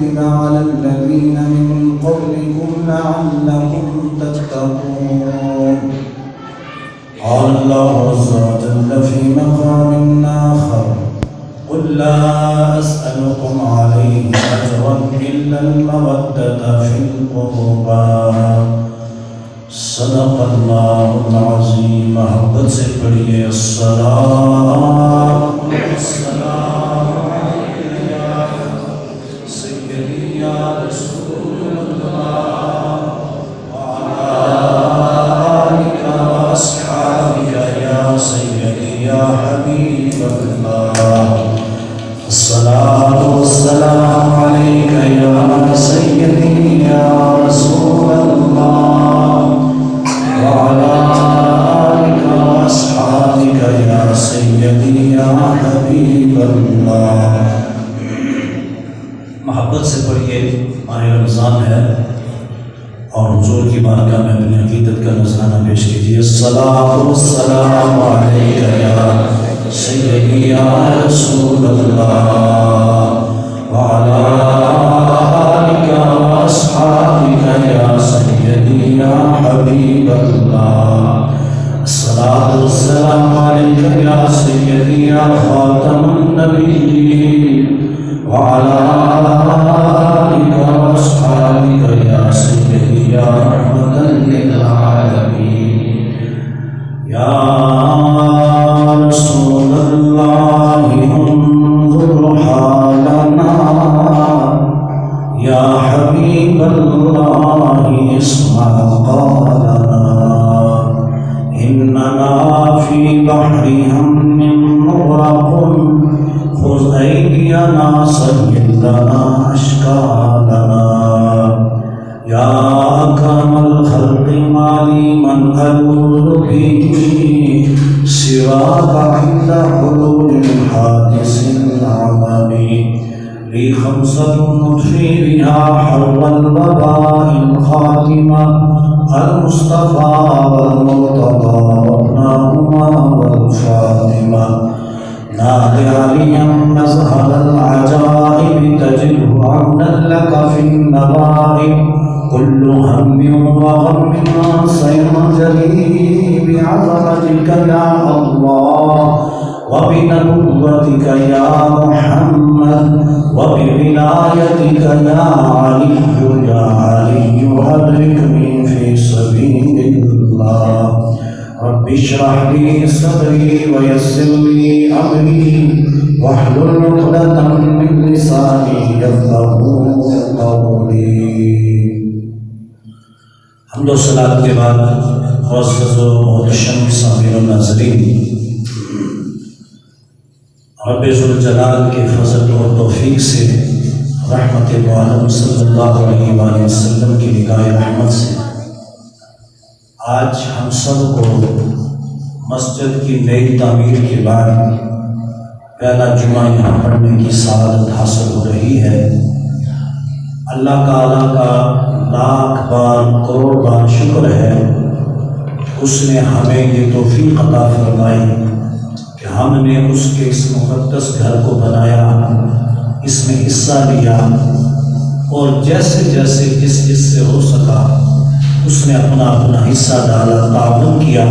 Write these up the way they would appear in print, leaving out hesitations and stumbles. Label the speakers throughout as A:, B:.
A: كتب على الذين من قبلكم لعلكم تتقون. قال الله عز وجل في مقام آخر: قل لا أسألكم عليه أجرا إلا المودة في القربى. صدق اللہ العظیم. محبت سے پڑھیے الصلاۃ والسلام علیک یا سیدی یا رسول اللہ وعلی آلک واصحابک یا سیدی یا حبیب اللہ. الصلاۃ والسلام علیک یا سیدی یا رسول اللہ وعلى آلك وأصحابك يا سيدي يا حبيب الله. محبت سے پڑھیے. ماہ رمضان ہے اور حضور کی بارگاہ میں اپنی عقیدت کا نذرانہ پیش کیجیے. الصلاۃ والسلام علیک یا سیدی یا رسول اللہ وعلى آلك وأصحابك يا سيدي يا حبيب الله. الصلاة والسلام عليك يا سيدي يا خاتم النبيين وعلى آلك وأصحابك يا سيدي يا رحمة للعالمين. يا رسول الله انظر حالنا يا حبيب الله اسمع قولنا إننا في بحر هم مغرق خذ أيدينا سهل لنا أشكالنا. يا أكرم الخلق ما لي من ألوذ به سواك عند حلول الحادث العظيم. لي خمسة نطفي بها حر الوباء الخاتمة المصطفى والمرتضى وابنهما والفاطمة. نادي عليا مظهر العجائب تجده عونا لك في النوائب. كل هم وغم سينجلي بعظمتك يا الله وبنبوتك يا محمد وبولايتك يا علي يا علي أدركني في سبيل الله. رب اشرح لي صدري ويسر لي أمري واحلل عقدة من لساني يفقهوا قولي. حمد و صلاۃ کے بعد معزز و محتشم سامعین و ناظرین، رب ذوالجلال کے فضل اور توفیق سے رحمت عالم صلی اللہ علیہ وآلہ وسلم کی نگاہ رحمت سے آج ہم سب کو مسجد کی نئی تعمیر کے بعد پہلا جمعہ یہاں پڑھنے کی سعادت حاصل ہو رہی ہے. اللہ تعالیٰ کا لاکھ بار کروڑ بار شکر ہے اس نے ہمیں یہ توفیق عطا فرمائی کہ ہم نے اس کے اس مقدس گھر کو بنایا، اس میں حصہ لیا اور جیسے جیسے جس سے ہو سکا اس نے اپنا حصہ ڈالا، تعاون کیا.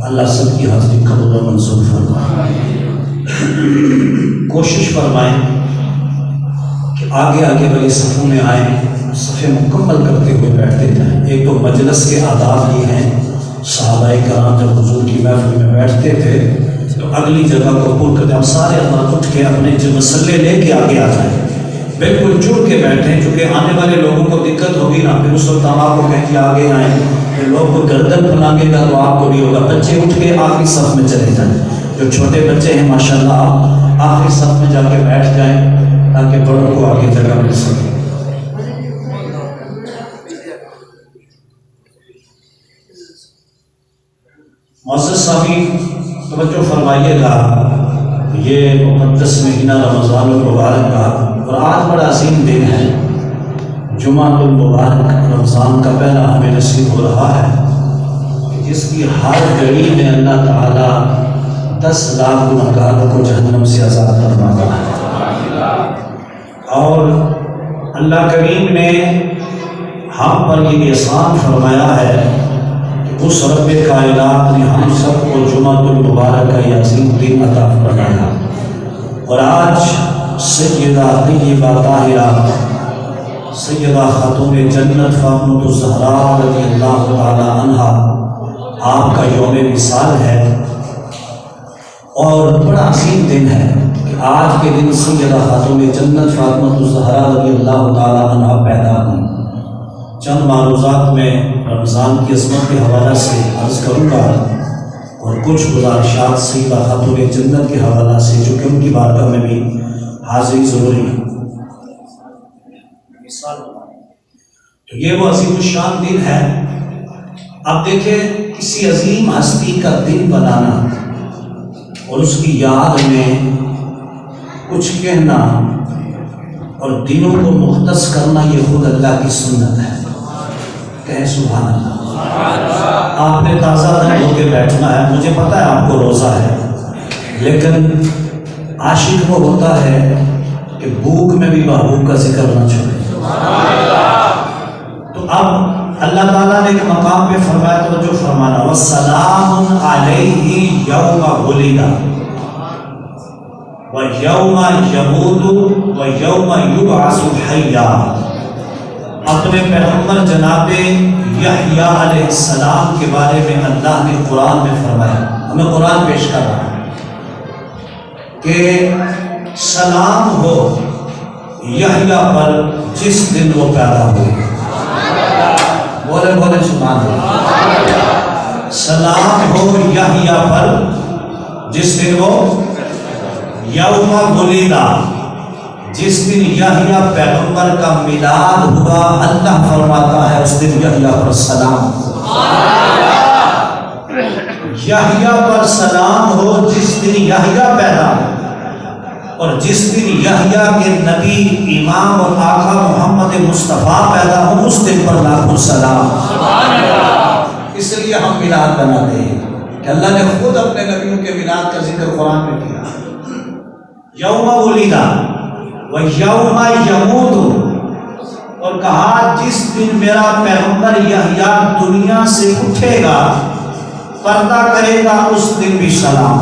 A: اللہ سب کی حاضری قبول و منظور فرمائے. کوشش فرمائیں کہ آگے والے صفوں میں آئیں، صفیں مکمل کرتے ہوئے بیٹھتے جائیں. ایک تو مجلس کے آداب یہ ہیں، صحابہ کرام جب حضور کی محفل میں بیٹھتے تھے تو اگلی جگہ کو پور کرتے ہم سارے حضرات اٹھ کے اپنے مسلے لے کے آگے آ جائیں، بالکل جڑ کے بیٹھیں، چونکہ آنے والے لوگوں کو دقت ہوگی نا. پھر اس وقت ہم آپ کو کہیں کہ آگے آئیں، پھر لوگ کو گردن پھلانگے گا تو آپ کو بھی ہوگا. بچے اٹھ کے آخری صف میں چلے جائیں. جو چھوٹے بچے ہیں ماشاءاللہ آپ آخری صف میں جا کے بیٹھ جائیں تاکہ بڑوں کو آگے جگہ مل سکے. معزز سامعین توجہ فرمائیے گا، یہ مقدس مہینہ رمضان المبارک کا اور آج بڑا عظیم دن ہے. جمعہ المبارک رمضان کا پہلا ہمیں نصیب ہو رہا ہے، جس کی ہر گھڑی میں اللہ تعالیٰ 10 لاکھ گنہگاروں کو جہنم سے آزاد فرماتا ہے. اور اللہ کریم نے ہم پر یہ احسان فرمایا ہے کہ اس رب کائنات نے ہم سب کو جمعہ المبارک کا یہ عظیم دن عطا فرمایا، اور آج سیدہ طیبہ طاہرہ سیدہ خاتون جنت فاطمہ الزہراء رضی اللہ تعالی عنہا آپ کا یوم وصال ہے، اور بڑا عظیم دن ہے کہ آج کے دن سیدہ خاتون جنت فاطمہ الزہراء رضی اللہ تعالی عنہا پیدا ہوئی۔ چند معروضات میں رمضان کی عظمت کے حوالہ سے عرض کروں گا، اور کچھ گزارشات سیدہ خاتون جنت کے حوالہ سے جو کہ ان کی بارگاہ میں بھی حاضری ضروری ہے۔ تو یہ وہ عظیم الشان دن ہے۔ اب دیکھیں، کسی عظیم ہستی کا دن بنانا اور اس کی یاد میں کچھ کہنا اور دنوں کو مختص کرنا، یہ خود اللہ کی سنت ہے۔ کہیں سبحان اللہ۔ آپ نے تازہ دم ہو کے بیٹھنا ہے، مجھے پتہ ہے آپ کو روزہ ہے، لیکن عاشق وہ ہوتا ہے کہ بھوک میں بھی محبوب کا ذکر نہ چھوڑے۔ تو اب اللہ تعالیٰ نے ایک مقام پہ فرمایا، توجہ فرمانا، وَسَلَامٌ عَلَيْهِ يَوْمَ وُلِدَ وَيَوْمَ يَمُوتُ وَيَوْمَ يُبْعَثُ حَيًّا۔ اپنے پیغمبر جناب یحییٰ علیہ السلام کے بارے میں اللہ نے قرآن میں فرمایا، ہمیں قرآن پیش کر رہا ہے کہ سلام ہو یحییٰ پر جس دن وہ پیدا ہوئے۔ بولے بولے سبحان اللہ۔ سلام ہو یحییٰ پر جس دن وہ یوم ولیدہ، جس دن یحییٰ پیغمبر کا میلاد ہوا، اللہ فرماتا ہے اس دن یحییٰ پر سلام۔ یحییٰ پر سلام ہو جس دن یحییٰ پیدا ہو، اور جس دن یحییٰ کے نبی امام اور آقا محمد مصطفیٰ پیدا ہو، اس دن پر لاکھوں سلام۔ اس لیے ہم میلاد بناتے ہیں کہ اللہ نے خود اپنے نبیوں کے میلاد کا ذکر قرآن میں کیا۔ یوم ولیدہ وَيَوْمَ يَمُوتُ، اور کہا جس دن میرا پیغمبر یحییٰ دنیا سے اٹھے گا، پردہ کرے گا، اس دن بھی سلام۔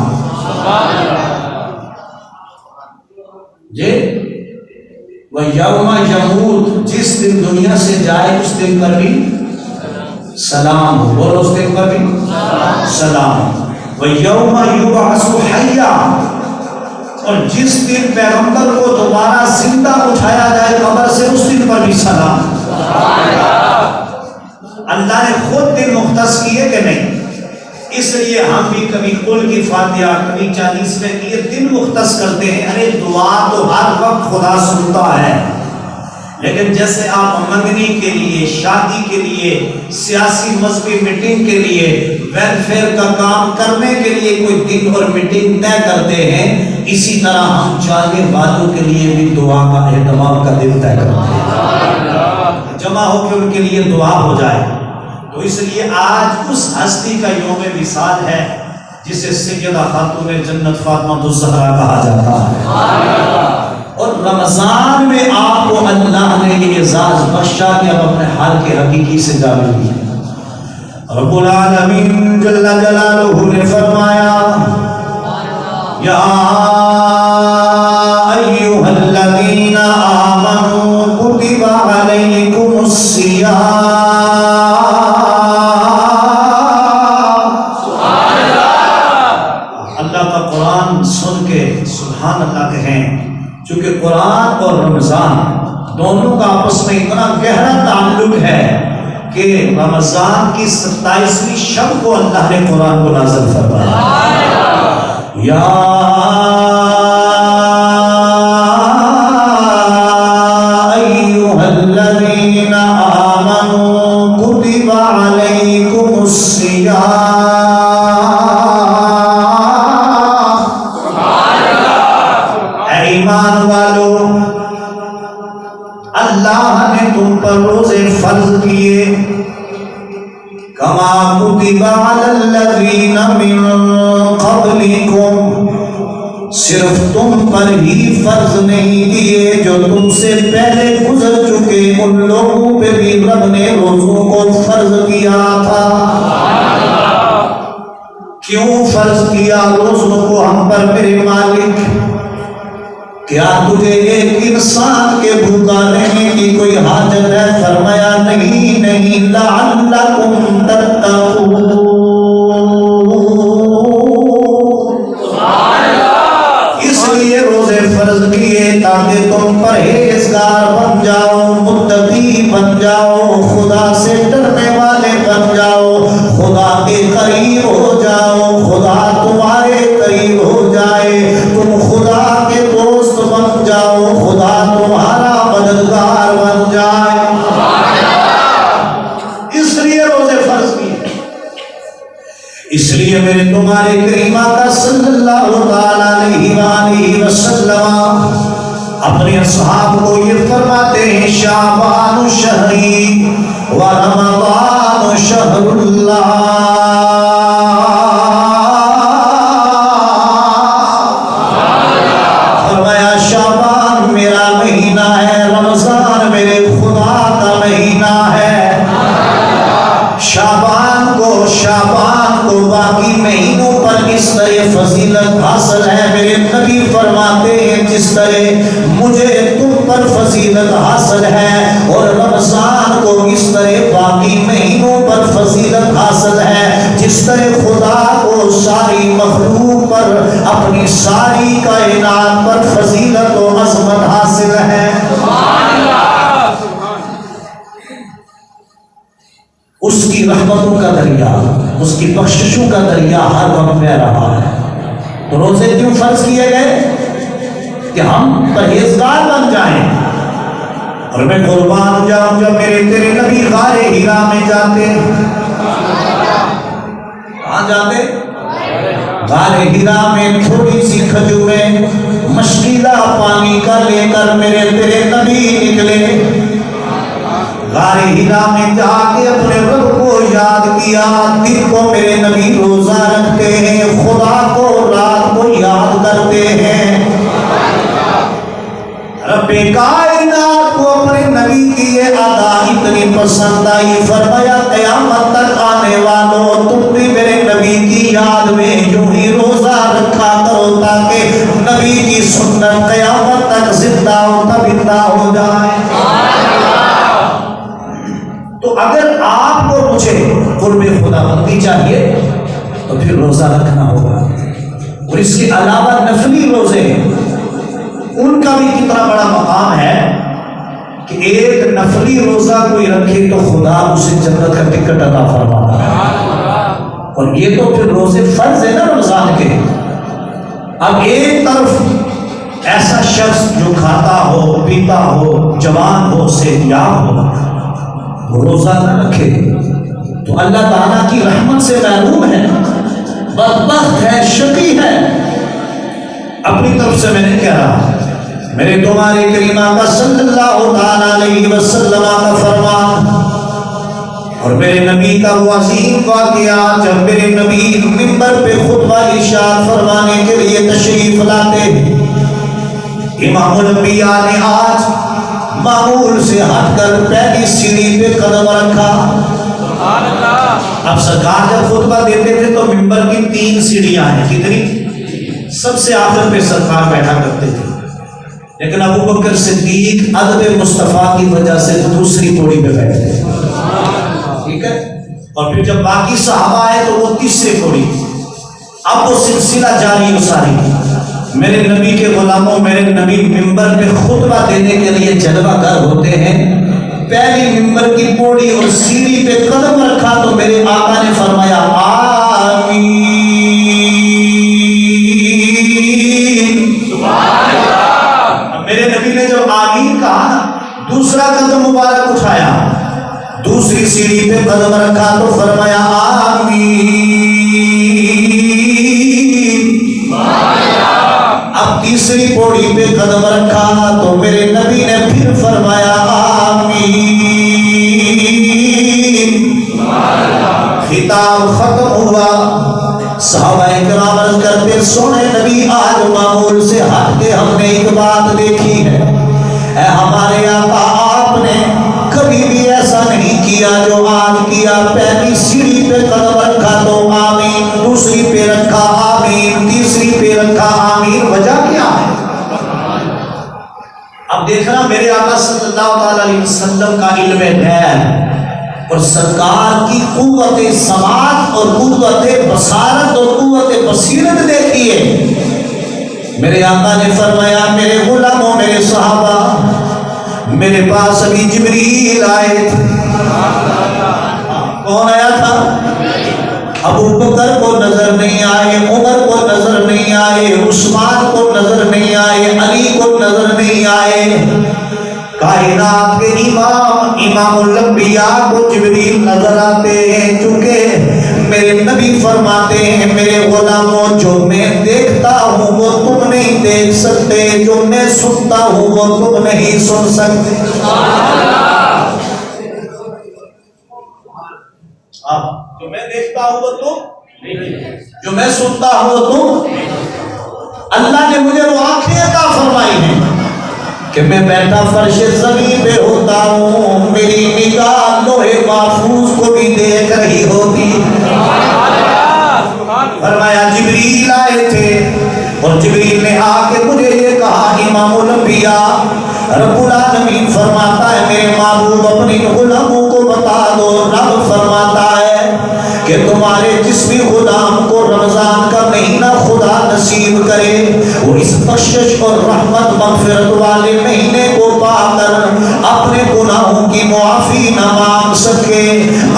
A: جی وَيَوْمَ يَمُوتُ، جس دن دنیا سے جائے اس دن پر بھی سلام ہو، بولو اس دن پر بھی سلام۔ وَيَوْمَ يُبْعَثُ حَيًّا، اور جس دن پیغمبر کو دوبارہ زندہ اٹھایا جائے قبر سے، اس دن پر بھی سلام۔ اللہ نے خود دن مختص کیے کہ نہیں؟ اس لیے ہم بھی کبھی قل کی فاتحہ، کبھی 40ویں کی یہ دن مختص کرتے ہیں۔ ارے دعا تو ہر وقت خدا سنتا ہے، لیکن جیسے آپ منگنی کے لیے، شادی کے لیے، سیاسی مذہبی میٹنگ کے لیے، ویلفیئر کا کام کرنے کے لیے کوئی دن اور میٹنگ طے کرتے ہیں، اسی طرح ہم جانے والوں کے لیے بھی دعا کا اہتمام کا دن طے کرتے ہیں، جمع ہو کے ان کے لیے دعا ہو جائے۔ تو اس لیے آج اس ہستی کا یوم وصال ہے جسے سیدہ خاتون جنت فاطمہ الزہراء کہا جاتا ہے، اور رمضان میں آپ کو اللہ نے یہ اعزاز بخشا کہ اب اپنے حال کے حقیقی سے جانیں گے۔ رب العالمین جل جلالہ نے فرمایا، یا ایھا الذین آمنوا کتب علیکم الصیام۔ اللہ کا قرآن سن کے سبحان اللہ کہیں، چونکہ قرآن اور رمضان دونوں کا آپس میں اتنا گہرا تعلق ہے کہ رمضان کی 27ویں شب کو اللہ نے قرآن کو نازل فرمایا۔ یا ایھا الذین آمنوا کتب علیکم الصیام۔ ایمان والو، اللہ نے تم پر روزے فرض کیے، کما کتب علی الذین من قبلکم، صرف تم پر ہی فرض نہیں کیے، جو تم سے پہلے گزر چکے ان لوگوں پہ بھی رب نے روزوں کو فرض کیا تھا۔ کیوں فرض کیا روزوں کو ہم پر میرے مالک؟ کیا تجھے ایک انسان کے بھوکا رہنے کی کوئی حاجت ہے؟ فرمایا نہیں نہیں، لعلکم تتقون، اس لیے روزے فرض کیے تاکہ تم پرہیزگار بن جاؤ، متقی بن جاؤ، خدا سے ڈرنے والے بن جاؤ، خدا کے قریب ہو جاؤ، خدا تمہارے قریب ہو جائے، تم خدا کے دوست بن جاؤ، خدا تمہارا مددگار بن جائے۔ اس لیے روزے فرض کیے، اس لیے میرے تمہارے کریم آقا صلی اللہ تعالی علیہ وسلم اپنے اصحاب کو یہ فرماتے ہیں، شعبان شہری و رمضان شہر اللہ، فرمایا شعبان میرا مہینہ ہے، رمضان میرے خدا کا مہینہ ہے۔ شعبان کو باقی مہینوں پر اس طرح فضیلت حاصل ہے، میرے نبی فرماتے ہیں جس طرح مجھے تم پر فضیلت حاصل ہے، اور رمضان کو اس طرح باقی مہینوں پر فضیلت حاصل ہے، جس طرح خدا کو ساری مخلوق پر، اپنی ساری کائنات پر فضیلت و عظمت حاصل ہے۔ اس کی رحمتوں کا دریا، اس کی بخششوں کا دریا ہر وقت بہ رہا ہے۔ تو روزے کیوں فرض کیے گئے؟ کہ ہم پرہیزگار بن جائیں۔ اور میں قربان جاؤں جب میرے تیرے نبی غار ہرا میں جاتے، کہاں جاتے؟ غار ہرا میں تھوڑی سی کھجوریں مشکیلا پانی کا لے کر میرے تیرے نبی نکلے، غار ہرا میں جا کے اپنے رب کو یاد کیا۔ دن کو میرے نبی روزہ رکھتے ہیں، خدا کو رات کو یاد کرتے ہیں۔ رب کائنات کو اپنے نبی کی یہ ادا اتنی پسند آئی، فرمایا قیامت تک آنے والوں تم بھی میرے نبی کی یاد میں یوں ہی روزہ رکھا کرو، تاکہ نبی کی سنت قیامت تک زندہ و تابندہ ہو جائے۔ تو اگر آپ کو مجھے قرب خدا بندی چاہیے تو پھر روزہ رکھنا ہوگا، اور اس کے علاوہ نفلی روزے ان کا بھی کتنا بڑا مقام ہے کہ ایک نفلی روزہ کوئی رکھے تو خدا اسے جنت کا ٹکٹ عطا فرماتا ہے۔ اور یہ تو پھر روزے فرض ہے نا رمضان کے۔ اب ایک طرف ایسا شخص جو کھاتا ہو، پیتا ہو، جوان ہو، صحتیاب ہو، وہ روزہ نہ رکھے تو اللہ تعالیٰ کی رحمت سے محروم ہے، بدبخت ہے، شقی ہے۔ اپنی طرف سے میں نے کہہ رہا، میرے تمہارے کریم آقا صلی اللہ علیہ وسلم کا فرمان اور میرے نبی کا وہ عظیم واقعہ، جب میرے نبی منبر پہ خطبہ ارشاد فرمانے کے لیے تشریف لاتے، امام الانبیاء نے آج معمول سے ہٹ کر پہلی سیڑھی پہ قدم رکھا۔ اب سرکار جب خطبہ دیتے تھے تو منبر کی 3 سیڑھیاں ہیں، کتنی؟ سب سے آخر پہ سرکار بیٹھا کرتے تھے، لیکن ابو بکر صدیق ادب مصطفیٰ کی وجہ سے دوسری پوڑی پہ بیٹھتے، ٹھیک ہے؟ اور پھر جب باقی صحابہ آئے تو وہ تیسری پوڑی۔ اب وہ سلسلہ جاری و ساری، میرے نبی کے غلاموں، میرے نبی ممبر پہ خطبہ دینے کے لیے جلوہ گر ہوتے ہیں، پہلی ممبر کی پوڑی اور سیڑھی پہ قدم رکھا تو میرے آقا نے فرمایا آمین، میرے نبی نے جب آمین کہا، دوسرا قدم مبارک اٹھایا، دوسری سیڑھی پہ قدم رکھا تو فرمایا آمین، اب تیسری پوڑی پہ قدم رکھا تو میرے نبی نے پھر فرمایا آمین۔ خطاب ختم ہوا، صحابہ کرام عرض کرتے سونے نبی آج معمول سے ہٹ کے ہم نے ایک بات دیکھی ہے، اے ہمارے آقا آپ نے کبھی بھی ایسا نہیں کیا جو آج کیا۔ پہلی سیڑھی پہ قدم رکھا تو آمین، دوسری پہ رکھا آمین، تیسری پہ رکھا آمین۔ وجہ کیا ہے؟ اب دیکھنا میرے آقا صلی اللہ علیہ وسلم کا علم غیب اور سرکار کی قوت سماعت اور قوت بصارت اور قوت بصیرت دیکھیے۔ میرے آقا نے فرمایا میرے غلاموں، میرے صحابہ، میرے پاس ابھی جبریل آئے تھے۔ کون آیا تھا؟ ابو بکر کو نظر نہیں آئے، عمر کو نظر نہیں آئے، عثمان کو نظر نہیں آئے، علی کو نظر نہیں آئے۔ کائنات کے امام الانبیاء کو جبریل نظر آتے ہیں، چونکہ میرے نبی فرماتے ہیں میرے غلاموں، جو میں دیکھتا ہوں وہ تم نہیں دیکھ سکتے، جو میں سنتا ہوں وہ تم نہیں سن سکتے۔ جو میں دیکھتا ہوں وہ تم، جو میں سنتا ہوں وہ تم۔ اللہ نے مجھے وہ آنکھیں عطا فرمائی ہیں کہ میں بیٹھا فرش زمین پہ ہوتا ہوں، میری نگاہ لوہے محفوظ کو بھی دیکھ رہی ہوتی۔ فرمایا جبریل آئے تھے اور جبریل نے آ کے مجھے یہ کہا امام الانبیاء رب العالمین فرماتا ہے میرے محبوب اپنی غلاموں کو بتا دو، رب فرماتا ہے کہ تمہارے جس بھی غلام کو رمضان کا مہینہ خدا نصیب کرے، وہ اس بخشش اور رحمت مغفرت والے مہینے کو پا کر اپنے گناہوں کی معافی نہ مانگ سکے،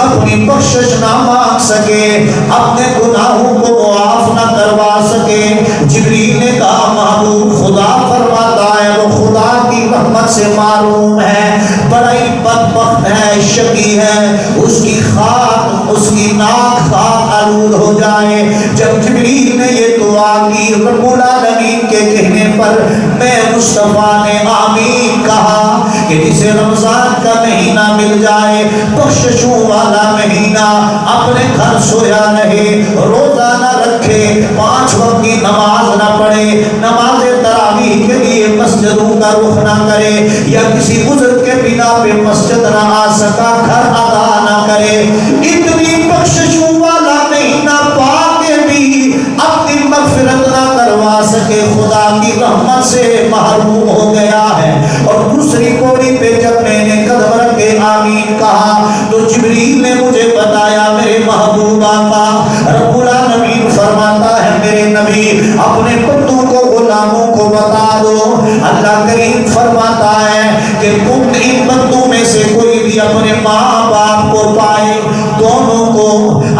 A: اپنی بخشش نہ مانگ سکے، اپنے گناہوں کو معاف نہ کروا سکے۔ جبریل نے کہا محبوب خدا فرماتا ہے وہ خدا کی رحمت سے معروم ہے، بڑا ہی بدبخت ہے، شقی ہے، اس کی خاک، اس کی ناک خاک آلود ہو جائے۔ جب جبریل نے یہ دعا کی رب العالمین کے کہنے پر میں مصطفیٰ نے آمین کہا کہ جسے رمضان کا مہینہ مل جائے، بخششوں والا مہینہ، اپنے گھر سویا رہے، روزہ نہ رکھے، 5 وقت کی نماز نہ پڑھے، نماز تراویح کے لیے مسجدوں کا رخ نہ کرے، یا کسی عذر کے بنا پہ مسجد نہ آ سکا گھر ادا نہ کرے، اتنی بخششوں والا مہینہ پا کے بھی اپنی مغفرت نہ کروا سکے، خدا کی رحمت سے محروم ہو گیا ہے۔ اور دوسری کوڑی پہ جب میں نے قدم رکھ کے آمین کہا تو جبریل نے مجھے بتایا میرے محبوب آقا رب العالمین فرماتا ہے میرے نبی اپنے بندوں کو غلاموں کو بتا دو، اللہ کریم فرماتا ہے کہ تم ان بندوں میں سے کوئی بھی اپنے ماں باپ کو پائے، دونوں کو،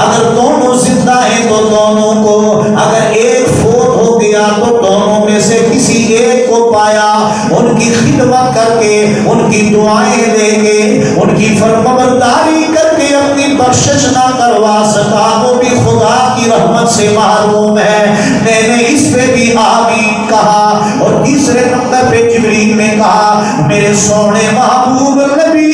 A: اگر دونوں زندہ ہیں تو دونوں کو، اگر ایک فوت ہو گیا تو دونوں میں سے کسی ایک کو پایا، ان کی خدمت کر کے، ان کی دعائیں دے کے، ان کی فرمانبرداری کر کے اپنی بخشش نہ کروا سکا، وہ بھی خدا کی رحمت سے محروم ہے۔ میں نے اس پہ بھی آمین کہا۔ اور تیسرے نمبر پہ جبریل نے کہا میرے سونے محبوب نبی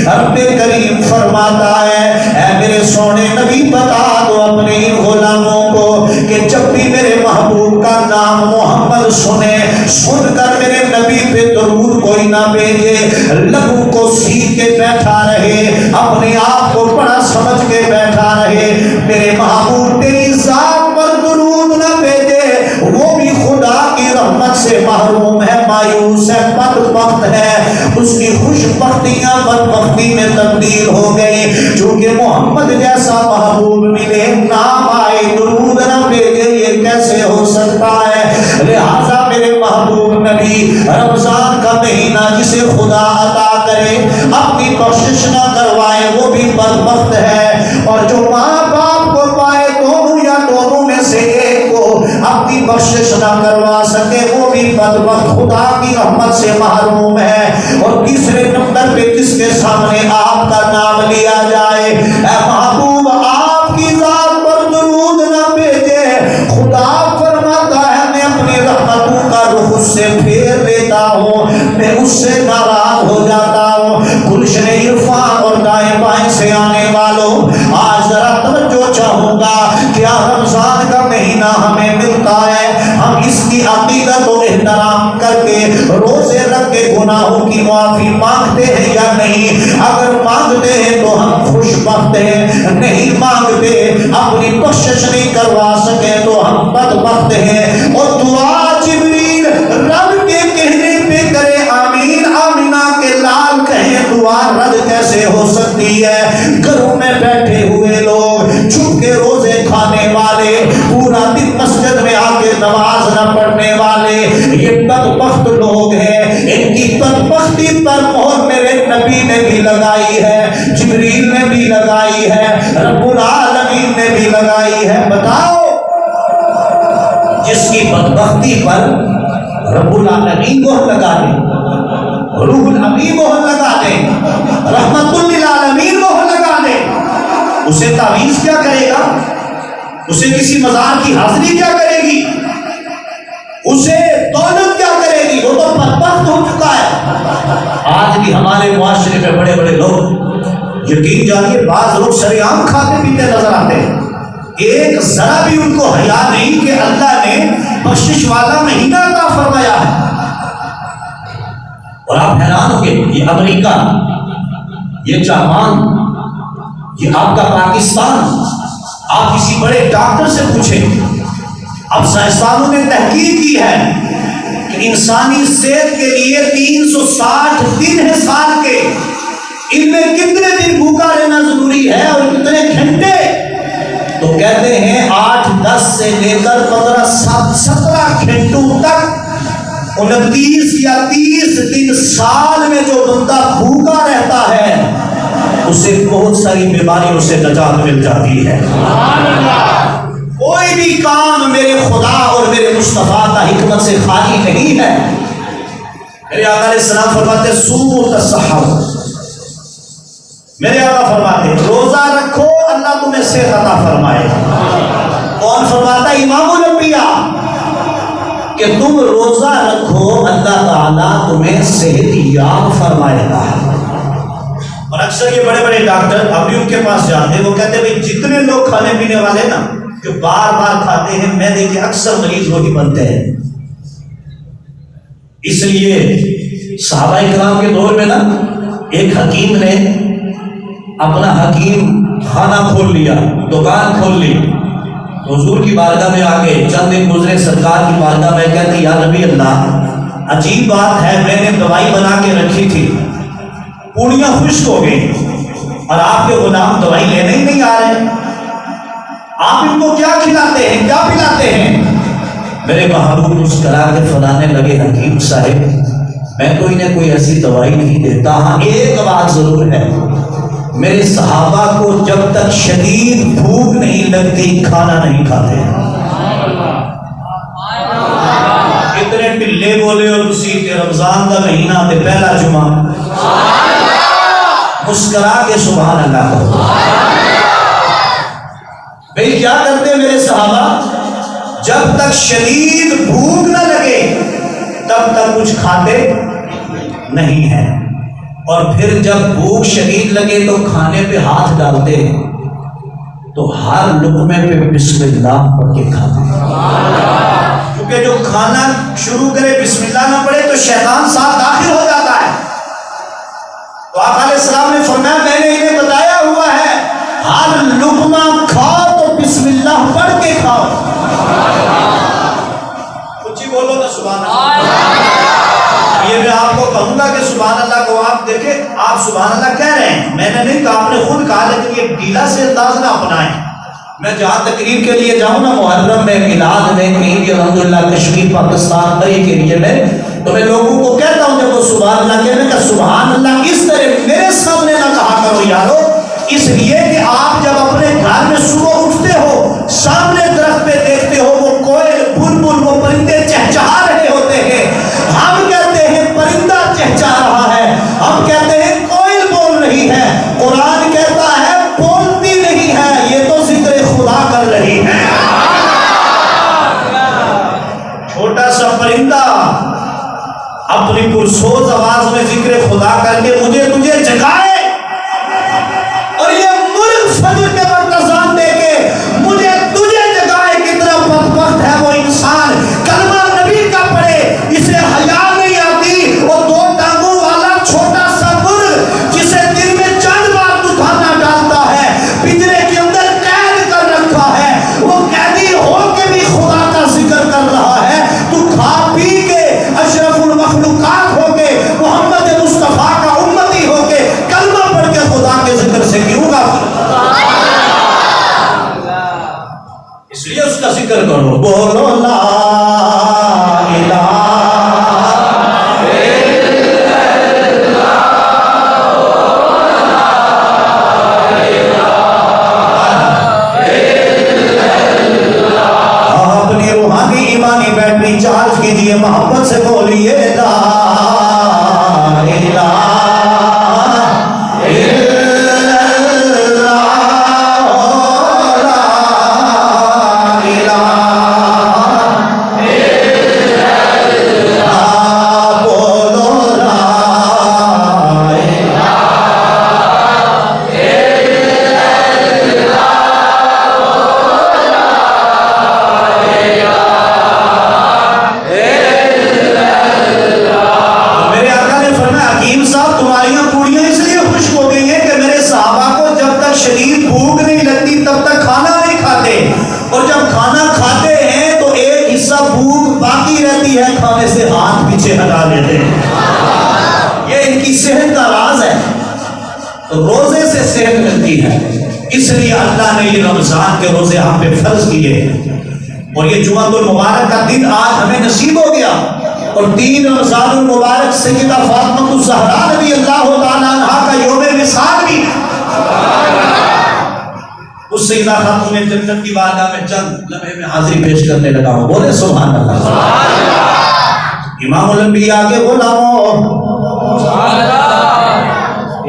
A: رب کریم فرماتا ہے اے میرے سونے نبی بتا دو اپنے ان غلاموں کو کہ جب بھی میرے محبوب کا نام محمد سنے، سن کر میرے نبی پہ درود کوئی نہ بھیجے، لبوں کو سیکھ کے بیٹھا رہے، اپنے آپ کو بڑا سمجھ کے بیٹھا رہے، میرے محبوب تیری ذات پر درود نہ بھیجے، وہ بھی خدا کی رحمت سے محروم ہے، مایوس ہے، بدبخت ہے، اس کی خوش بختیاں بدبختی میں تبدیل ہو گئی، چونکہ محمد جیسا محبوب ملے، نام آئے، درود نہ بھیجے، یہ کیسے ہو سکتا ہے؟ لہذا میرے محبوب نبی رمضان کا مہینہ جسے خدا عطا کرے اپنی بخشش نہ کروائے وہ بھی بدبخت ہے، اور جو ماں باپ کو پائے دونوں یا دونوں میں سے ایک کو اپنی بخشش نہ کروا سکے وہ بھی بدبخت، خدا کی رحمت سے محروم ہے۔ اور تیسرے نمبر پہ جس کے سامنے آپ کا نام لیا جائے، اے محبوب آپ کی ذات پر درود نہ بھیجے، خدا فرماتا ہے میں اپنی رحمتوں کا رخ اس سے پھیر لیتا ہوں، میں اس سے ناراض ہو جاتا ہوں۔ گلشن عرفان اور دائیں بائیں سے آنے والوں آج ذرا توجہ چاہوں گا، کیا رمضان کا مہینہ ہمیں ملتا ہے، ہم اس کی عقیدت و احترام کر کے روزے رکھ کے گناہوں کی معافی مانگتے ہیں یا نہیں؟ اگر مانگتے ہیں تو ہم خوش بخت ہیں، نہیں مانگتے اپنی کوشش نہیں کروا سکے تو ہم بدبخت ہیں۔ اور دعا جبریل رب کے کہنے پہ کرے آمین، آمینہ کے لال کہیں دعا رد کیسے ہو سکتی ہے؟ گھروں میں بیٹھے ہوئے لوگ، چھپ کے روزے کھانے والے، پورا دن مسجد میں آ کے نماز نہ پڑھنے والے، یہ بدبخت لوگ ہیں۔ ان کی بدبختی پر مہر میرے نبی نے بھی لگائی ہے، جبریل نے بھی لگائی ہے، رب العالمین نے بھی لگائی ہے۔ بتاؤ جس کی بدبختی پر رب العالمین مہر لگا دے، روح الامین مہر لگا دے، رحمت للعالمین مہر لگا دے، اسے تعویذ کیا کرے گا؟ اسے کسی مزار کی حاضری کیا کرے گی؟ اسے دولت کیا کرے گی؟ وہ تو بدبخت ہو چکا ہے۔ آج بھی ہمارے معاشرے میں بڑے بڑے لوگ، یقین جانیے بعض لوگ شریعام کھاتے پیتے نظر آتے ہیں، ایک ذرا بھی ان کو حیا نہیں کہ اللہ نے بخشش والا مہینہ عطا فرمایا ہے۔ اور آپ حیران ہو گے، یہ امریکہ، یہ جاپان، یہ آپ کا پاکستان، آپ کسی بڑے ڈاکٹر سے پوچھیں، اب سائنسدانوں نے تحقیق کی ہے کہ انسانی صحت کے لیے 360 دن ہے سال کے، ان میں کتنے دن بھوکا رہنا ضروری ہے اور کتنے گھنٹے؟ تو کہتے ہیں 8 10 سے لے کر 15 17 گھنٹوں تک 29 یا 30 دن سال میں جو بندہ بھوکا رہتا ہے اسے بہت ساری بیماریوں سے نجات مل جاتی ہے۔ کوئی بھی کام میرے خدا اور میرے مصطفیٰ کا حکمت سے خالی نہیں ہے۔ میرے آقا علیہ السلام فرماتے صوموا تصحوا، میرے آقا فرماتے روزہ رکھو اللہ تمہیں صحت عطا فرمائے۔ کون فرماتا؟ امام الانبیاء، کہ تم روزہ رکھو اللہ تعالیٰ تمہیں صحت یاب فرمائے گا۔ اور اکثر یہ بڑے بڑے ڈاکٹر ابھی ان کے پاس جاتے ہیں، وہ کہتے ہیں جتنے لوگ کھانے پینے والے نا جو بار بار کھاتے ہیں میدے کے اکثر مریض وہی بنتے ہیں۔ اس لیے صحابہ کرام کے دور میں نا ایک حکیم نے اپنا حکیم خانہ کھول لیا، دکان کھول لی، تو حضور کی بارگاہ میں آگے چند دن گزرے، سرکار کی بارگاہ میں کہتے یا نبی اللہ عجیب بات ہے، میں نے دوائی بنا کے رکھی تھی، پوڑیاں خشک ہو گئی اور آپ کے غلام دوائی لینے ہی نہیں آ رہے، آپ ان کو کیا کھلاتے ہیں، کیا پلاتے ہیں؟ میرے محبوب مسکرا کے فرمانے لگے حکیم صاحب میں تو انہیں کوئی ایسی دوائی نہیں دیتا، ہاں ایک بات ضرور ہے، میرے صحابہ کو جب تک شدید بھوک نہیں لگتی کھانا نہیں کھاتے۔ اتنے ٹلے بولے اور اسی کے رمضان کا مہینہ تے پہلا جمعہ مسکرا کے سبحان اللہ کہو۔ بھئی کیا کرتے میرے صحابہ؟ جب تک شدید بھوک نہ لگے تب تک کچھ کھاتے نہیں ہیں، اور پھر جب بھوک شدید لگے تو کھانے پہ ہاتھ ڈالتے تو ہر لقمے پہ بسم اللہ پڑھ کے کھاتے، کیونکہ جو کھانا شروع کرے بسم اللہ نہ پڑھے تو شیطان ساتھ داخل ہو جاتا ہے۔ تو آقا علیہ السلام نے فرمایا میں نے انہیں بتایا ہوا ہے ہر لقمہ کھاؤ تو بسم اللہ پڑھ کے کھاؤ۔ کچھ ہی بولو نا سبحان اللہ۔ یہ میں آپ کو کہوں گا کہ سبحان اللہ کو آپ دیکھیں، آپ سبحان اللہ کہہ رہے ہیں، میں نے نہیں کہا، آپ نے خود کہا، لیکن یہ ڈھیلا سے انداز نہ اپنائیں۔ میں جہاں تقریر کے لیے جاؤں نا محرم میں، میلاد میں، کہیں بھی الحمدللہ کشمیر پاکستان بری کے لیے میں تو میں لوگوں کو کہتا ہوں جب وہ سبحان اللہ کہنے کا سبحان اللہ اس طرح میرے سامنے نہ کہا کرو یارو، اس لیے کہ آپ جب اپنے گھر میں صبح اٹھتے ہو سامنے درخت پہ دیکھتے ہو وہ کوئل بلبل وہ پرندے چہچہا رہے ہوتے ہیں، ہم کہتے ہیں پرندہ چہچہا رہا ہے، ہم کہتے ہیں کوئل بول رہی ہے، قرآن کہتا ہے بولتی نہیں ہے، یہ تو ذکر خدا کر رہی ہے۔ چھوٹا سا پرندہ اپنی پرسوز آواز میں ذکر خدا کر کے مجھے تجھے جگائے، اور یہ مرغ فجر کے وقت اذان دے کے مجھے تجھے جگائے، کتنا اس لیے اس کا ذکر کرو، بولو لا الہ چارج کیجئے، محبت سے بولیے لا الہ الا اللہ، لا الہ الا اللہ، بولو لا الہ شدید بھوک نہیں لگتی تب تک کھانا نہیں کھاتے، اور جب کھانا کھاتے ہیں تو ایک حصہ بھوک باقی رہتی ہے، کھانے سے ہاتھ پیچھے ہٹا دیتے ہیں۔ یہ ان کی صحت کا راز ہے، تو روزے سے صحت ملتی ہے، اس لیے اللہ نے یہ رمضان کے روزے ہم پہ فرض کیے، اور یہ جمعہ المبارک کا دن آج ہمیں نصیب ہو گیا، اور 3 رمضان المبارک سیدہ فاطمہ الزہرا رضی اللہ تعالیٰ عنہا کا یوم وصال بھی۔ اس سیدہ خاتون جنت کی بارگاہ میں چند لمحے میں حاضری پیش کرنے لگا ہوں، بولے سبحان اللہ۔ امام الانبیاء کے غلاموں،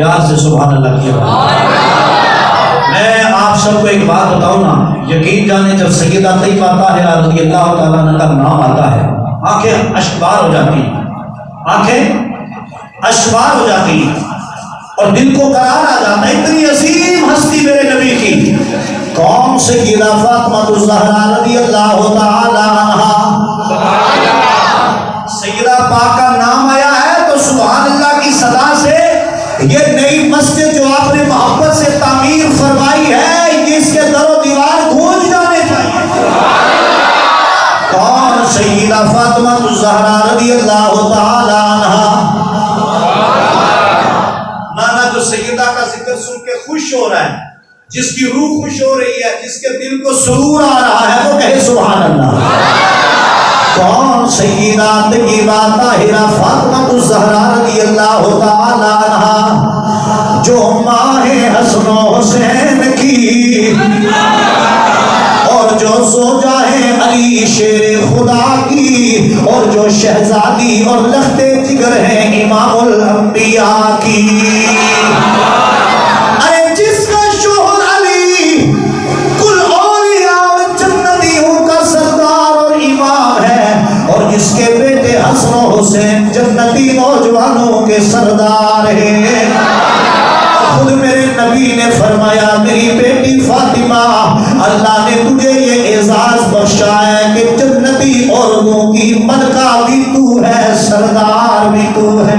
A: یاد سے سبحان اللہ کیا۔ میں آپ سب کو ایک بات بتاؤں نا، یقین جانے جب سیدہ طیبہ طاہرہ رضی اللہ تعالیٰ عنہ کا نام آتا ہے، آنکھیں اشکبار ہو جاتی ہیں، آنکھیں اشکبار ہو جاتی ہیں، اور دل کو قرار آ جاتا ہے، اتنی عظیم ہستی میرے نبی کی۔ کون سیدہ فاطمہ الزہرا رضی اللہ تعالی عنہا، سیدہ پاک کا نام آیا ہے تو سبحان اللہ کی صدا سے یہ نئی مسجد جو آپ نے محبت سے تعمیر فرمائی ہے، یہ اس کے در و دیوار گونج جانے چاہیے۔ کون سیدہ فاطمہ الزہرا رضی اللہ تعالی عنہا، نانا جو سیدہ کا ذکر سن کے خوش ہو رہا ہے، جس کی روح خوش ہو رہی ہے، جس کے دل کو سرور آ رہا ہے، وہ کہے سبحان اللہ۔ کون سیدہ طیبہ طاہرہ فاطمہ الزہرا رضی اللہ تعالی عنہا، جو ماہ حسن و حسین کی اور جو زوجہ ہے علی شیر خدا کی، اور جو شہزادی اور لخت جگر ہے امام الانبیاء کی۔ ارے جس کا شوہر علی کل اولیاء جنتیوں کا سردار اور امام ہے، اور جس کے بیٹے حسن و حسین جنتی نوجوانوں کے سردار ہیں، خود میرے نبی نے فرمایا میری بیٹی فاطمہ، اللہ نے تجھے یہ اعزاز بخشا ہے کہ جنتی عورتوں کی ملکہ بھی تو ہے، سردار بھی تو ہے۔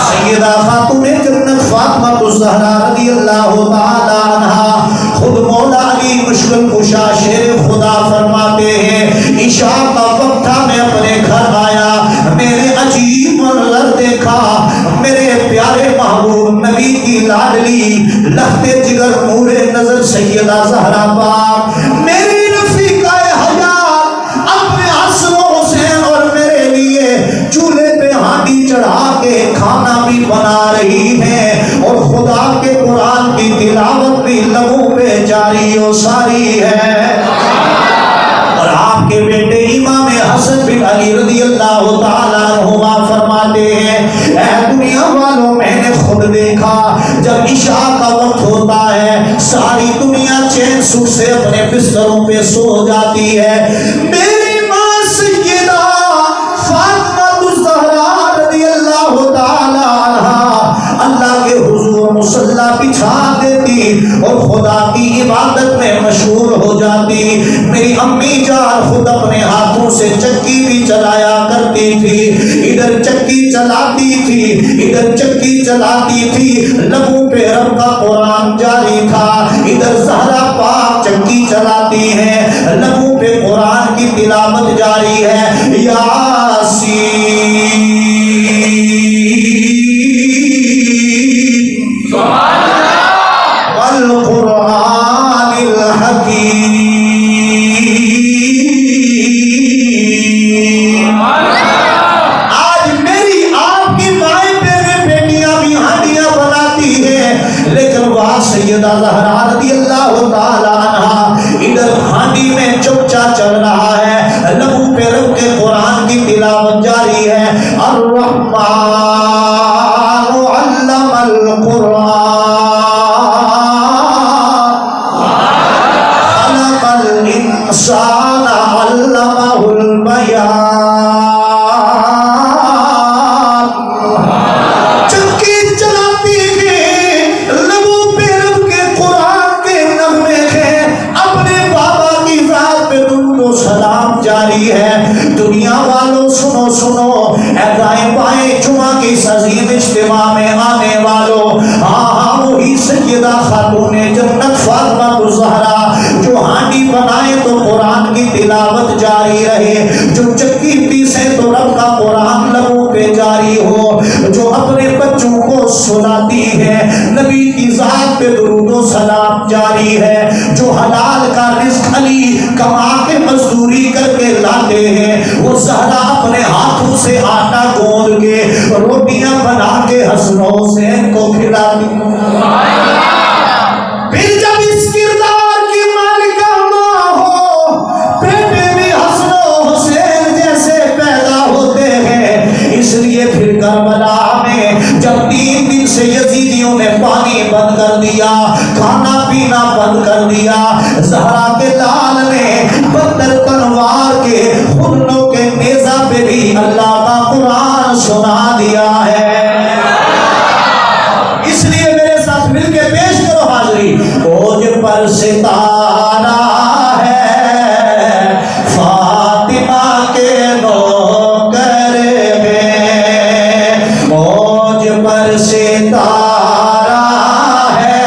A: سیدہ خاتون جنت فاطمہ الزہرا رضی اللہ تعالی عنہا، خود مولا علی مشکل کشا شیر خدا فرماتے ہیں، عشاء کا وقت تھا، میں اپنے گھر آیا، میرے عجیب منظر دیکھا، میرے پیارے محبوب نبی کی لاڈلی لخت جگر نور نظر سیدہ زہرا پاک میری رفیقہ حیات اپنے حسن و حسین اور میرے لیے چولہے پہ ہانڈی چڑھا کے کھانا بھی بنا رہی ہے، اور خدا کے قرآن کی تلاوت بھی لبوں پہ جاری و ساری ہے۔ اور آپ کے بیٹے امام حسن بن علی رضی اللہ تعالیٰ عنہما فرماتے ہیں، اے دنیا والوں، میں نے خود دیکھا جب عشاء کا وقت ہوتا ہے ساری دنیا چین سکھ سے اپنے بستروں پہ سو جاتی ہے، میری ماں سیدہ فاطمہ الزہرا رضی اللہ تعالیٰ عنہا اللہ کے حضور مصلی بچھا دیتی اور خدا کی عبادت میں مشغول ہو جاتی۔ میری امی جان خود اپنے ہاتھوں سے چکی بھی چلایا کرتی تھی، ادھر چکی چلاتی تھی ادھر چکی چلاتی تھی، لبوں پہ رب کا قرآن جاری تھا، ادھر زہرا پاک چکی چلاتی ہے، لبوں پہ قرآن کی تلاوت جاری ہے، یاسین والقرآن الحکیم۔ خرچہ چل رہا ہے، لبوں پہ رب کے قرآن کی تلاوت جاری ہے۔ الرحمن علم القرآن خلق الانسان علمہ البیان۔ چکی چلاتی ہے، لبوں پہ رب کے قرآن کے نغمے ہیں، اپنے بابا کی ذات پہ درود و سلام جاری ہے۔ دنیا والوں سنو سنو، اے دائیں بائیں جمعہ کی اس عظیم اجتماع میں آنے والوں، ہاں وہی سیدہ خاتون جنت فاطمہ الزہرا جو ہانڈی بنائے تو قرآن کی تلاوت جاری رہے، جو چکی پیسے تو رب کا قرآن لبوں پہ جاری ہو، جو اپنے بچوں کو سلاتی ہے نبی کی ذات پہ درود و سلام جاری ہے، جو حلال کا رزق علی کما کے مزدوری کر کے لاتے ہیں، وہ زہرا اپنے ہاتھوں سے آٹا گوندھ کے روٹیاں بنا کے حسن و حسین کو کھلاتی۔ پھر جب اس کردار کی مالکہ ماں ہو، بیٹے بھی حسن و حسین جیسے پیدا ہوتے ہیں۔ اس لیے پھر کربلا میں جب 3 دن سے یزیدیوں نے پانی بند کر دیا، کھانا پینا بند کر دیا، زہرا کے لال نے بدر تلوار کے خنوں کے نیزہ پہ بھی اللہ کا قرآن سنا دیا ہے۔ اس لیے میرے ساتھ مل کے پیش کرو حاضری، اوج پر ستارہ ہے فاطمہ کے نوکر میں، اوج پر ستارہ ہے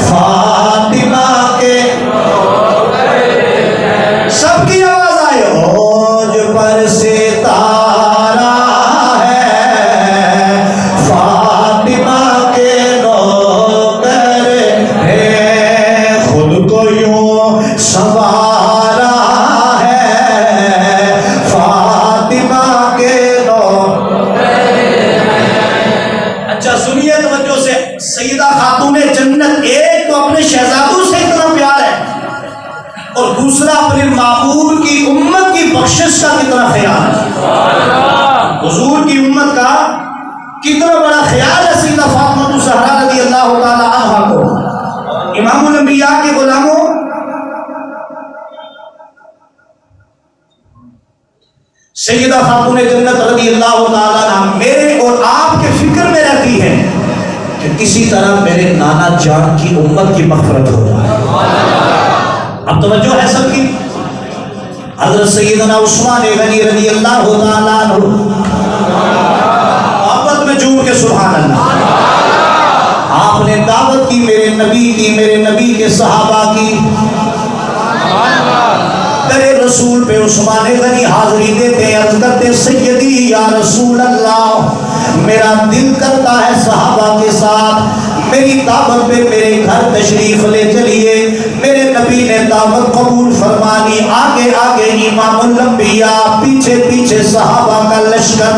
A: فاطمہ کے نوکر میں۔ سب کی آواز آئے، اوج پر ستارہ ہے فاطمہ کے نوکر ہے، خود کو یوں سنوارا ہے فاطمہ کے نوکر ہے۔ اچھا سنیے توجہ سے، سیدہ خاتون جنت ایک تو اپنے شہزادوں سے اتنا پیار ہے، اور دوسرا اپنے محبوب کی امت کی بخشش کا کتنا خیال ہے، حضور کی امت کا کتنا بڑا خیال ہے سیدہ فاطمہ الزہرا رضی اللہ تعالی عنہا کو۔ امام الانبیاء کے غلاموں، سیدہ خاتون جنت رضی اللہ تعالی عنہ میرے اور آپ کے فکر میں رہتی ہے کہ کسی طرح میرے نانا جان کی امت کی مغفرت ہو جائے۔ اب توجہ ہے سب کی، حضرت سیدنا عثمان غنی رضی اللہ تعالی عنہ محبت میں جھوم کے سبحان اللہ، آپ نے دعوت کی میرے نبی کی، میرے نبی کے صحابہ کی، در رسول پہ عثمان غنی حاضری دیتے، عرض کرتے سیدی یا رسول اللہ، میرا دل کرتا ہے صحابہ کے ساتھ میری دعوت پہ میرے گھر تشریف لے چلیے۔ میرے نبی نے دعوت قبول فرمانی، آگے آگے امام الانبیاء، پیچھے پیچھے صحابہ کا لشکر۔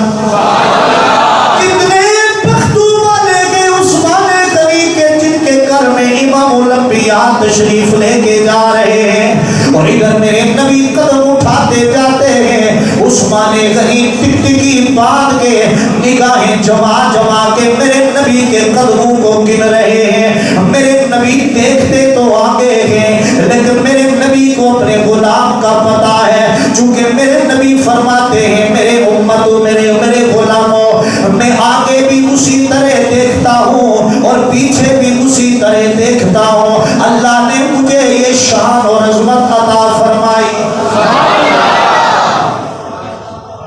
A: کتنے پختوں والے کے عثمان غنی کے جن کے گھر میں امام الانبیاء تشریف لے کے جا رہے ہیں، اور ادھر میرے نبی قدم اٹھاتے جاتے ہیں، عثمان غنی ٹکٹکی باندھ کے نگاہیں جما جما کے میرے نبی کے قدموں کو گن رہے ہیں۔ میرے نبی دیکھتے تو آگے ہیں، لیکن میرے نبی کو اپنے غلام کا پتا ہے، چونکہ میرے نبی فرماتے ہیں میرے امتوں، میرے غلاموں، میں آگے بھی اسی طرح دیکھتا ہوں اور پیچھے بھی اسی طرح دیکھتا ہوں۔ اللہ نے مجھے یہ شان اور عظمت عطا فرمائی،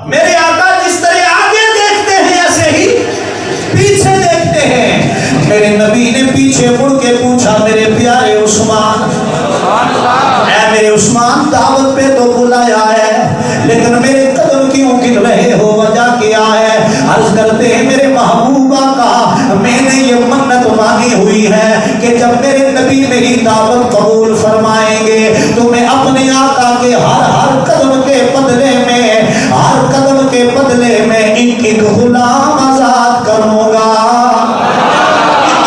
A: میرے آقا جس طرح آگے دیکھتے ہیں ایسے ہی پیچھے دیکھتے ہیں۔ میرے نبی نے پیچھے مڑ کے پوچھا میرے پیارے عثمان، اے میرے عثمان دعوت پہ تو بلایا ہے لیکن میرے قدم کیوں گن رہے ہو، وجہ کیا ہے؟ عرض کرتے ہیں میرے محبوبہ کا میں نے یہ منت مانگی ہوئی ہے کہ جب میرے نبی میری دعوت قبول فرمائیں گے تو میں اپنے آقا کے ہر قدم کے بدلے میں، ہر قدم کے بدلے میں ایک غلام آزاد کروں گا،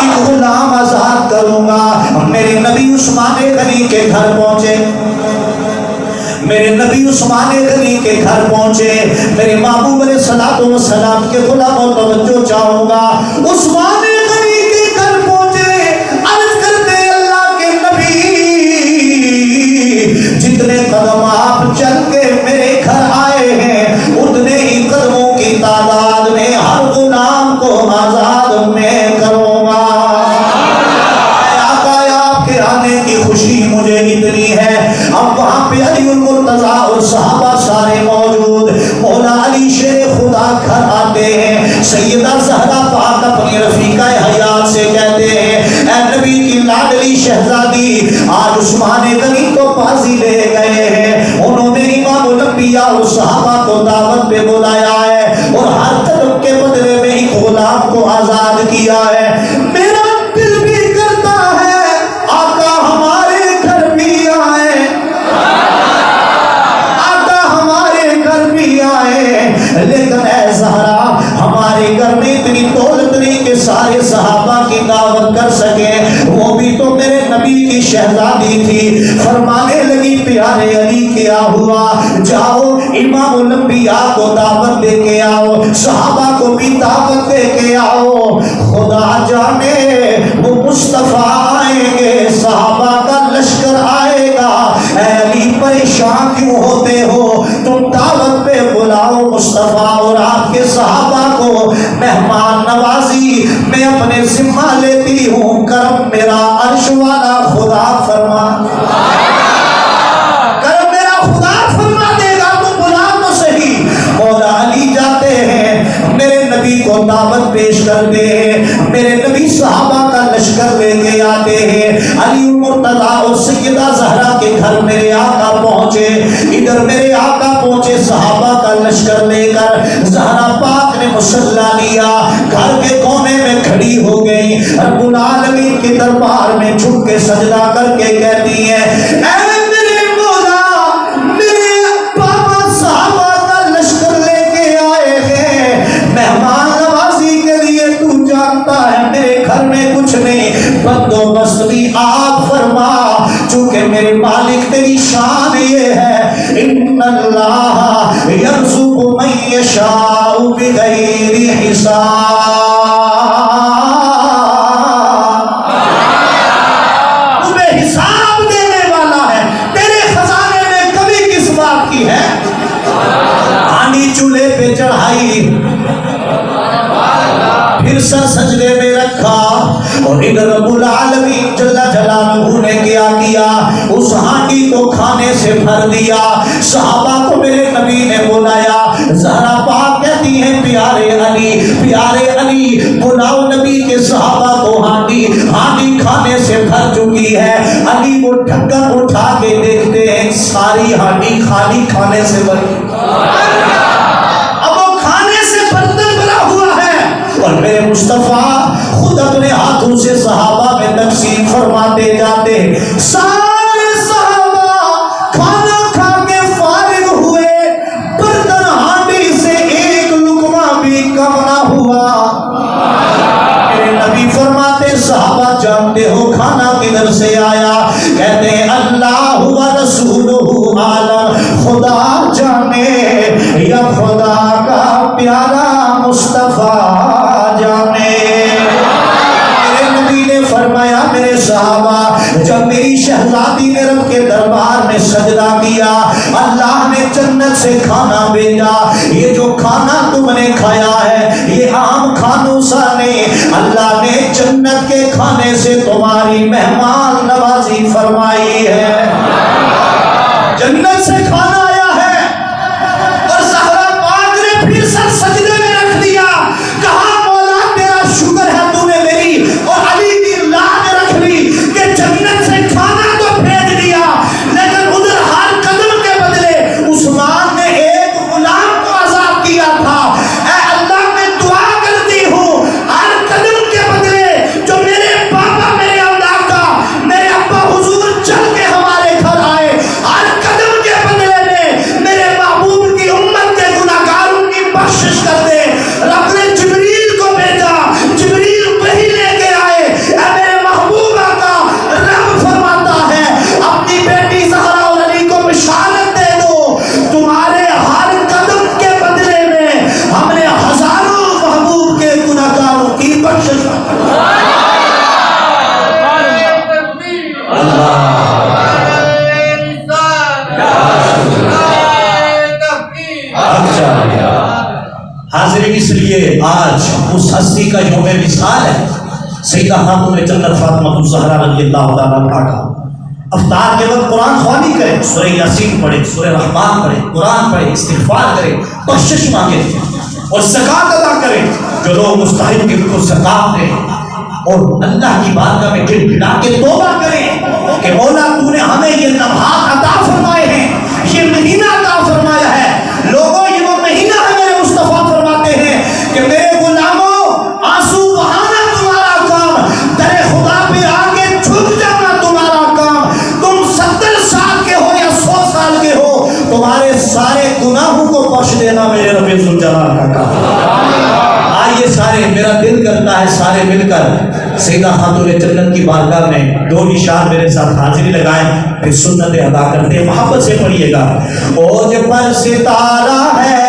A: ایک غلام آزاد کروں گا۔ میرے نبی عثمان غنی کے گھر پہنچے، میرے نبی عثمان غنی کے گھر پہنچے. میرے محبوب علیہ الصلوۃ والسلام کے غلاموں توجہ چاہوں گا. عثمان غنی کے گھر پہنچے, عرض کرتے اللہ کے نبی جتنے قدم آپ چل کے میرے گھر آئے ہیں اتنے ہی قدموں کی تعداد میں ہر غلام کو آزاد میں کروں گا. آقا آپ کے آنے کی خوشی مجھے اتنی ہے. اب وہاں پہ علی المرتضیٰ اور صحابہ سارے موجود. مولا علی شیر خدا گھر آتے ہیں. سیدہ زہرا پاک اپنی رفیقہ حیات سے کہتے ہیں اے نبی کی لاڈلی شہزادی, آج عثمان غنی کو بازی لے گئے ہیں. انہوں نے امام الانبیاء اور صحابہ کو دعوت پہ بلایا ہے اور ہر قدم کے بدلے میں ایک غلام کو آزاد کیا ہے. میرا دل بھی کرتا ہے آقا ہمارے گھر بھی آئے, آقا ہمارے گھر بھی آئے, لیکن اے زہرا ہمارے گھر میں اتنی دولت نہیں کہ سارے صحابہ کی دعوت کر سکے. وہ بھی تو میرے نبی کی شہزادی تھی. فرمانے لگی پیارے علی کیا ہوا, جاؤ امام الانبیاء کو دعوت دے کے آؤ, صحابہ کو بھی دعوت دے کے آؤ. خدا جانے وہ مصطفیٰ آئیں گے, صحابہ کا لشکر آئے گا. اے علی پریشان کیوں ہوتے ہو, تم دعوت پہ بلاؤ مصطفیٰ اور آپ کے صحابہ کو. مہمان نوازی میں اپنے ذمہ لیتی ہوں, کرم میرا عرش والا خدا فرما, کرم میرا خدا فرما دے گا, تم بلا تو صحیح. مولا علی جاتے ہیں, میرے نبی کو دعوت پیش کرتے ہیں. میرے نبی صحابہ کا لشکر لے کے آتے ہیں. علی المرتضیٰ اور سیدہ زہرا کے گھر میرے آقا پہنچے. ادھر میرے آقا پہنچے صحابہ کا لشکر لے کر. زہرا پاک نے مصلی لیا, گھر کے کونے میں کھڑی ہو گئی. رب العالمین کے دربار میں جھک کے سجدہ کر کے کہتی ہیں اے میرے مولا, میرے پاپا صحابہ کا لشکر لے کے آئے ہیں, مہمان نوازی کے لیے تو جانتا ہے میرے گھر میں کچھ نہیں, بندوبست بھی آپ فرما, چونکہ میرے مالک تیری شان یہ ہے ان اللہ یرزق من یشاء بغیر حساب. تمہیں حساب دینے والا ہے, تیرے خزانے میں کمی کس بات کی ہے. آنی چولہے پہ چڑھائی, پھر سر سجدے میں رکھا, اور ادھر رب العالمین جل جلالہ نے کیا کیا, اس ہانڈی کو کھانے سے بھر دیا. صحابہ کو میرے نبی نے بلایا. زہرا پاک کہتی ہیں پیارے علی, پیارے علی بلاؤ نبی کے صحابہ کو, ہانڈی کھانے سے بھر چکی ہے. علی وہ ڈھکن اٹھا کے دیکھتے ہیں ساری ہانڈی خالی کھانے سے بھری. اور میرے مصطفیٰ خود اپنے ہاتھوں سے صحابہ میں تقسیم فرماتے جاتے. سارے صحابہ کھانا کھا کے فارغ ہوئے, برتن ہانڈی سے ایک لقمہ بھی کم نہ ہوا. میرے نبی فرماتے صحابہ جانتے ہو کھانا کدھر سے آیا؟ کہتے ہیں اللہ و رسولہ عالم, خدا جانے یا خدا کا پیارا مصطفیٰ جانے. میرے نبی نے فرمایا میرے صحابہ, جب میری شہزادی نے رب کے دربار میں سجدہ کیا, اللہ نے جنت سے کھانا بھیجا. یہ جو کھانا تم نے کھایا ہے یہ عام کھانوں سا نہیں, اللہ نے جنت کے کھانے سے تمہاری مہمان نوازی فرمائی ہے. جنت سے کھانا آیا ہے. اور زہرا پاک نے پھر سر سجدے میں رکھ دیا, کہا مولا تیرا شکر ہے تو نے میری اور علی کی لاج رکھ لی کہ جنت سے کھانا تو بھیج دیا, لیکن ادھر ہر قدم کے بدلے عثمان نے ایک غلام کو آزاد کیا تھا. اے اللہ میں دعا کرتی ہوں ہر قدم کے بدلے جو میرے پاپا میرے اولاد کا میرے ابا حضور چل کے ہمارے گھر آئے, ہر قدم کے بدلے حاضرین اس لیے آج اس ہستی کا یوم وصال ہے، سیدہ خاتون جنت فاطمہ الزہرا رضی اللہ تعالیٰ عنہا کا۔ افطار کے وقت قرآن خوانی کرے، سورہ یاسین پڑھے، سورہ رحمان پڑھے، قرآن پڑھے، استغفار کرے، بخشش مانگے اور زکات ادا کرے۔ جو لوگ مستحق ہیں ان کو زکات دیں اور اللہ کی بارگاہ میں گر گڑا کے توبہ کریں کہ مولا تو نے ہمیں یہ لمحات عطا فرمائے ہیں، یہ مہینہ عطا فرمایا ہے۔ لوگوں یہ وہ مہینہ ہے میرے مصطفیٰ فرماتے ہیں کہ میرے غلاموں آنسو بہانا تمہارا کام، در خدا پہ آگے جھک جانا تمہارا کام۔ تم 70 سال کے ہو یا 100 سال کے ہو، تمہارے سارے گناہوں کو بخش دینا میرے رب ذوالجلال کا کام۔ آئیے سارے، میرا دل کرتا ہے سارے مل کر سیدہ خاتون جنت کی بارگاہ میں دو اشار میرے ساتھ حاضری لگائیں، پھر سنت ادا کرتے ہیں، محبت سے پڑھیے گا۔ اوج پر ستارہ ہے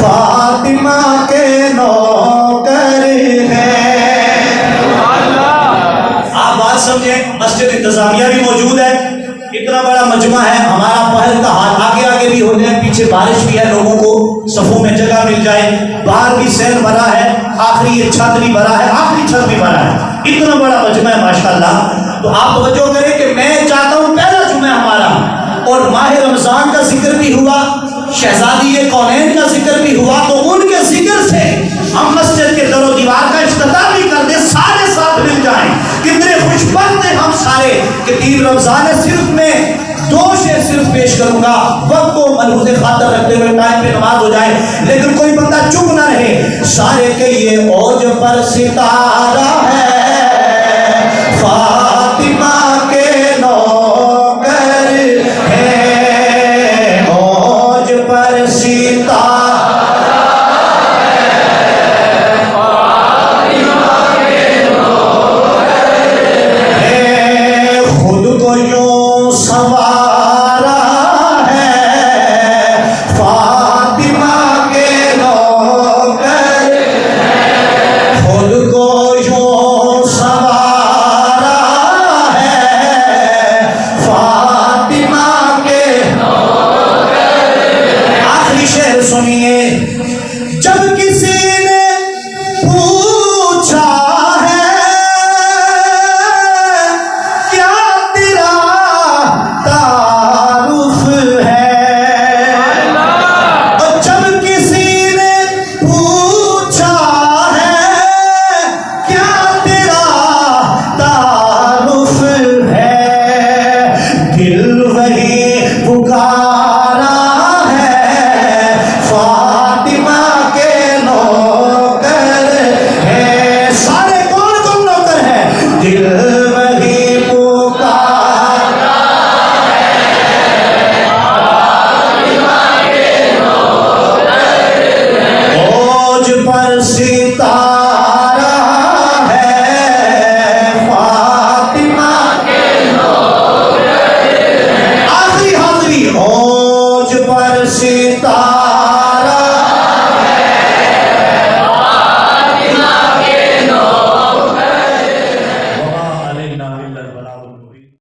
A: فاطمہ کے نوکر ہے۔ آپ بات سمجھیں، مسجد انتظامیہ بھی موجود ہے، اتنا بڑا مجمع ہے، ہمارا پہل کا حال آگے آگے بھی ہو جائے، پیچھے بارش بھی ہے، لوگوں کو صفوں میں جگہ مل جائے، باہر بھی سین بھرا ہے، آخری یہ چھت بھی بھرا ہے، آخری چھت بھی بھرا ہے، اتنا بڑا مجمع ہے ماشاءاللہ۔ تو آپ توجہ کریں کہ میں چاہتا ہوں پہلا جمعہ ہمارا، اور ماہ رمضان کا ذکر بھی ہوا، شہزادی کونین کا ذکر بھی ہوا، تو ان کے ذکر سے ہم مسجد کے در و دیوار کا افتتاح بھی کر دیں، سارے ساتھ مل جائیں۔ کتنے خوش بخت ہیں ہم سارے کہ 3 رمضان ہے۔ صرف میں 2 شعر صرف پیش کروں گا، وقت کو ملحوظ خاطر رکھتے ہوئے ٹائم پہ نماز ہو جائے، لیکن کوئی بندہ چپ نہ رہے۔ سارے کے یہ اوج پر ستارہ ہے فاطمہ کے نوکر ہے، اوج پر ستارہ ہے، خود کو یوں سنوارا ہے فاطمہ کے نوکر ہے، خود کو یوں سنوارا ہے فاطمہ کے نوکر ہے۔ آخری شعر سنیے۔ جب کسی نے پوچھا ہے کیا تیرا تعارف ہے، اور جب کسی نے پوچھا ہے کیا تیرا تعارف ہے، دل وہی پکارا ہے فاطمہ کے نوکر ہے۔ سارے کون کون نوکر ہے؟ دل وہی پکارا ہے فاطمہ کے نوکر ہے، اوج پر ستارہ ہے فاطمہ کے نوکر ہے۔ آخری حاضری، اوج پر ستارہ